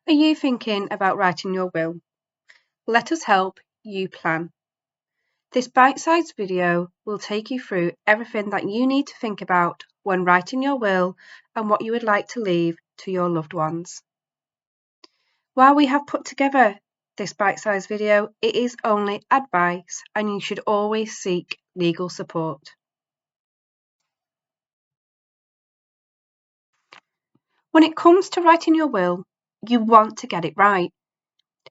Are you thinking about writing your will? Let us help you plan. This bite-sized video will take you through everything that you need to think about when writing your will and what you would like to leave to your loved ones. While we have put together this bite-sized video, it is only advice and you should always seek legal support. When it comes to writing your will, you want to get it right.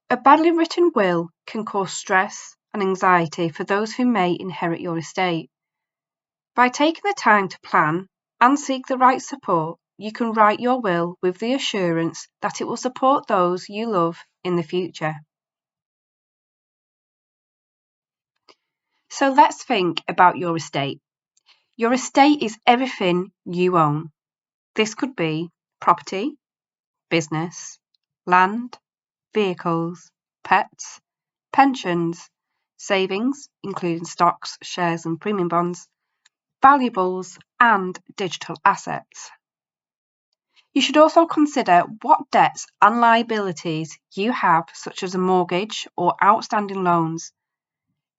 A badly written will can cause stress and anxiety for those who may inherit your estate. By taking the time to plan and seek the right support, you can write your will with the assurance that it will support those you love in the future. So let's think about your estate. Your estate is everything you own. This could be property, business, land, vehicles, pets, pensions, savings, including stocks, shares and premium bonds, valuables and digital assets. You should also consider what debts and liabilities you have, such as a mortgage or outstanding loans.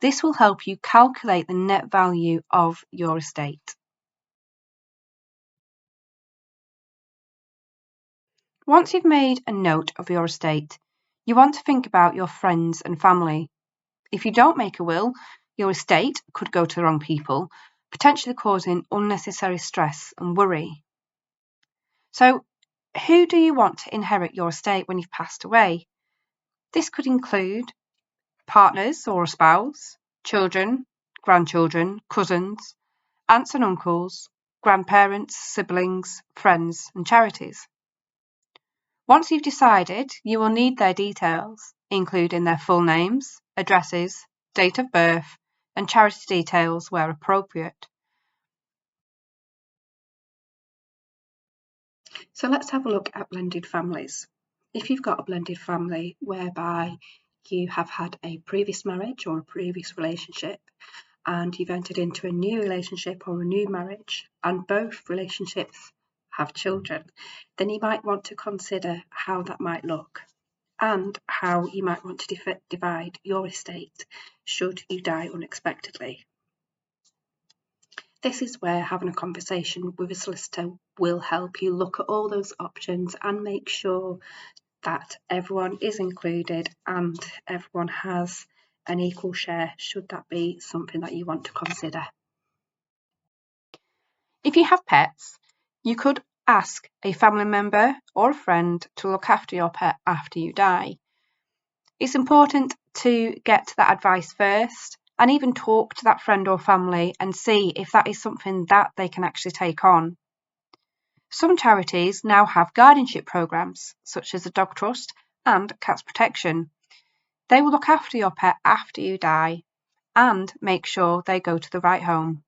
This will help you calculate the net value of your estate. Once you've made a note of your estate, you want to think about your friends and family. If you don't make a will, your estate could go to the wrong people, potentially causing unnecessary stress and worry. So, who do you want to inherit your estate when you've passed away? This could include partners or a spouse, children, grandchildren, cousins, aunts and uncles, grandparents, siblings, friends, and charities. Once you've decided, you will need their details, including their full names, addresses, date of birth, and charity details where appropriate. So let's have a look at blended families. If you've got a blended family whereby you have had a previous marriage or a previous relationship and you've entered into a new relationship or a new marriage and both relationships have children, then you might want to consider how that might look and how you might want to divide your estate should you die unexpectedly. This is where having a conversation with a solicitor will help you look at all those options and make sure that everyone is included and everyone has an equal share, should that be something that you want to consider. If you have pets, you could ask a family member or a friend to look after your pet after you die. It's important to get that advice first and even talk to that friend or family and see if that is something that they can actually take on. Some charities now have guardianship programs, such as the Dog Trust and Cats Protection. They will look after your pet after you die and make sure they go to the right home.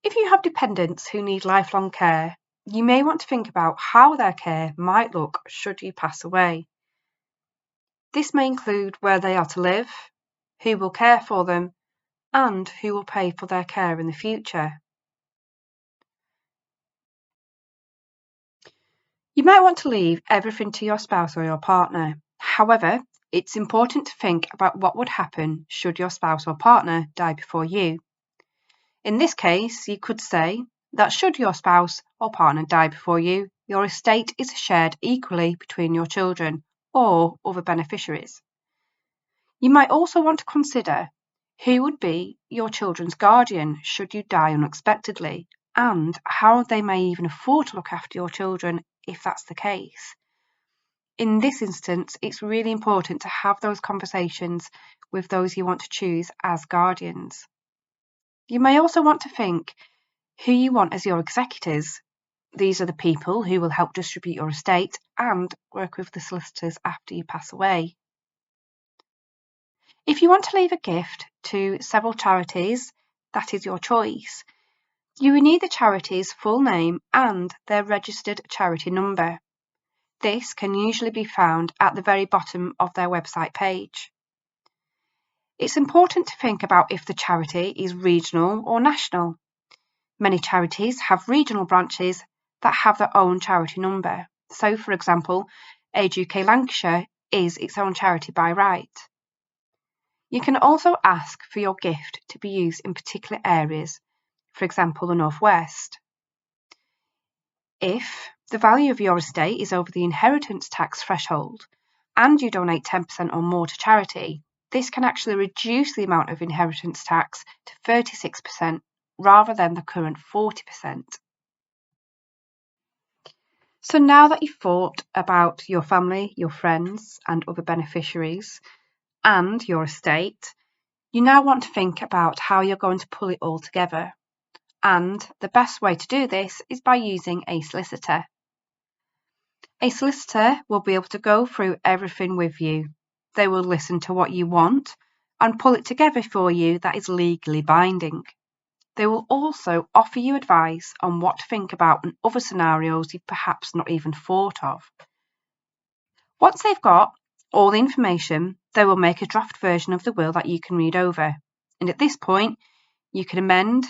If you have dependents who need lifelong care, you may want to think about how their care might look should you pass away. This may include where they are to live, who will care for them, and who will pay for their care in the future. You might want to leave everything to your spouse or your partner. However, it's important to think about what would happen should your spouse or partner die before you. In this case, you could say that should your spouse or partner die before you, your estate is shared equally between your children or other beneficiaries. You might also want to consider who would be your children's guardian should you die unexpectedly, and how they may even afford to look after your children if that's the case. In this instance, it's really important to have those conversations with those you want to choose as guardians. You may also want to think who you want as your executors. These are the people who will help distribute your estate and work with the solicitors after you pass away. If you want to leave a gift to several charities, that is your choice. You will need the charity's full name and their registered charity number. This can usually be found at the very bottom of their website page. It's important to think about if the charity is regional or national. Many charities have regional branches, that have their own charity number. So, for example, Age UK Lancashire is its own charity by right. You can also ask for your gift to be used in particular areas, for example, the North West. If the value of your estate is over the inheritance tax threshold and you donate 10% or more to charity, this can actually reduce the amount of inheritance tax to 36% rather than the current 40%. So now that you've thought about your family, your friends and other beneficiaries and your estate, you now want to think about how you're going to pull it all together. And the best way to do this is by using a solicitor. A solicitor will be able to go through everything with you. They will listen to what you want and pull it together for you that is legally binding. They will also offer you advice on what to think about and other scenarios you've perhaps not even thought of. Once they've got all the information, they will make a draft version of the will that you can read over. And at this point, you can amend,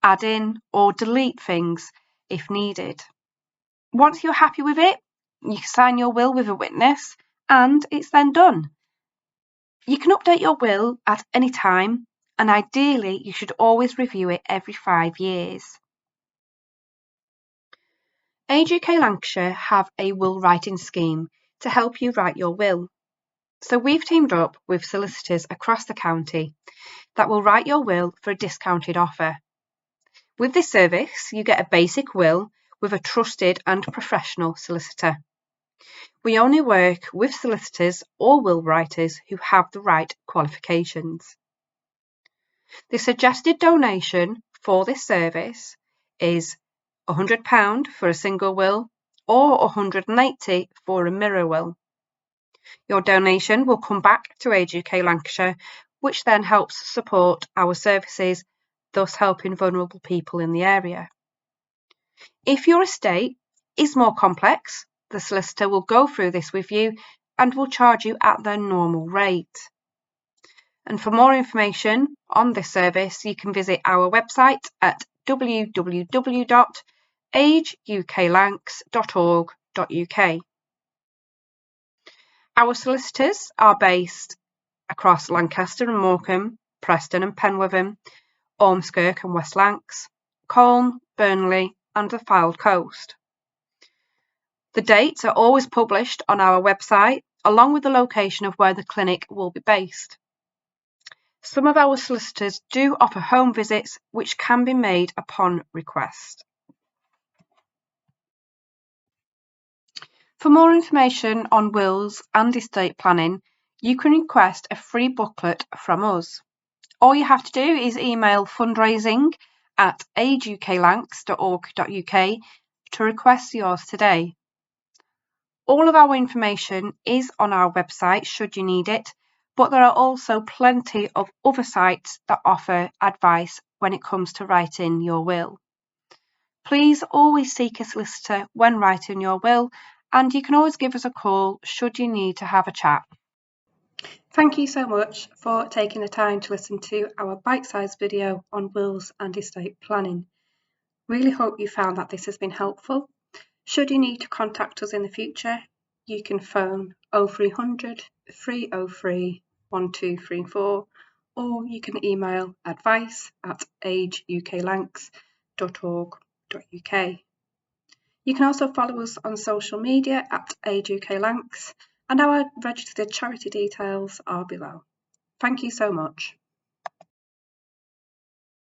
add in, or delete things if needed. Once you're happy with it, you can sign your will with a witness and it's then done. You can update your will at any time, and ideally you should always review it every 5 years. Age UK Lancashire have a will writing scheme to help you write your will. So we've teamed up with solicitors across the county that will write your will for a discounted offer. With this service, you get a basic will with a trusted and professional solicitor. We only work with solicitors or will writers who have the right qualifications. The suggested donation for this service is £100 for a single will or £180 for a mirror will. Your donation will come back to Age UK Lancashire, which then helps support our services, thus helping vulnerable people in the area. If your estate is more complex, the solicitor will go through this with you and will charge you at their normal rate. And for more information on this service, you can visit our website at www.ageuklancs.org.uk. Our solicitors are based across Lancaster and Morecambe, Preston and Penwortham, Ormskirk and West Lancs, Colne, Burnley and the Fylde Coast. The dates are always published on our website, along with the location of where the clinic will be based. Some of our solicitors do offer home visits, which can be made upon request. For more information on wills and estate planning, you can request a free booklet from us. All you have to do is email fundraising@ageuklancs.org.uk to request yours today. All of our information is on our website should you need it, but there are also plenty of other sites that offer advice when it comes to writing your will. Please always seek a solicitor when writing your will, and you can always give us a call should you need to have a chat. Thank you so much for taking the time to listen to our bite-sized video on wills and estate planning. Really hope you found that this has been helpful. Should you need to contact us in the future, you can phone 0300 303 1234 or you can email advice@ageuklancs.org.uk. You can also follow us on social media at Age UK Lancs, and our registered charity details are below. Thank you so much.